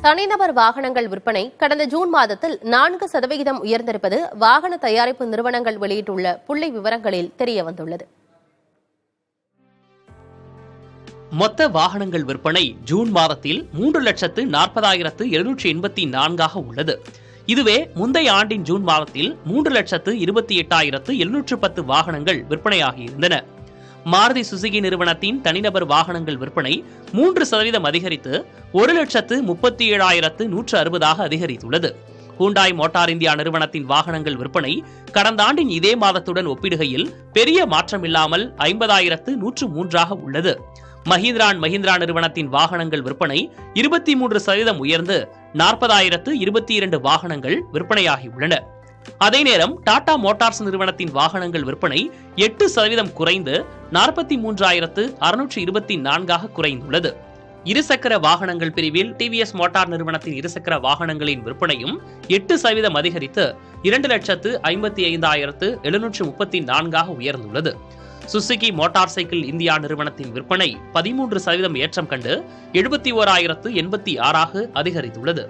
தனிநபர் வாகனங்கள் விற்பனை கடந்த ஜூன் மாதத்தில் 4% உயர்ந்திருப்பது வாகன தயாரிப்பு நிறுவனங்கள் வெளியிட்டுள்ள புள்ளி விவரங்களில் தெரியவந்துள்ளது. மொத்த வாகனங்கள் விற்பனை ஜூன் மாதத்தில் 3,40,784 உள்ளது. இதுவே முந்தைய ஆண்டின் ஜூன் மாதத்தில் 3,28,710 வாகனங்கள் விற்பனையாகியிருந்தன. மாருதி சுசுகி நிறுவனத்தின் தனிநபர் வாகனங்கள் விற்பனை 3% அதிகரித்து 1,37,160 அதிகரித்துள்ளது. ஹூண்டாய் மோட்டார் இந்தியா நிறுவனத்தின் வாகனங்கள் விற்பனை கடந்த ஆண்டின் இதே மாதத்துடன் ஒப்பிடுகையில் பெரிய மாற்றமில்லாமல் 50,103 உள்ளது. மஹிந்திரா அண்ட் மஹிந்திரா நிறுவனத்தின் வாகனங்கள் விற்பனை 23% உயர்ந்து 40,022 வாகனங்கள் விற்பனையாகியுள்ளன. அதே நேரம் டாடா மோட்டார்ஸ் நிறுவனத்தின் வாகனங்கள் விற்பனை 8% குறைந்து 43,624 குறைந்துள்ளது. இருசக்கர வாகனங்கள் பிரிவில் டிவிஎஸ் மோட்டார் நிறுவனத்தின் இருசக்கர வாகனங்களின் விற்பனையும் 8% அதிகரித்து 2,55,734 உயர்ந்துள்ளது. சுசுகி மோட்டார் சைக்கிள் இந்தியா நிறுவனத்தின் விற்பனை 13% ஏற்றம் கண்டு 71,086 அதிகரித்துள்ளது.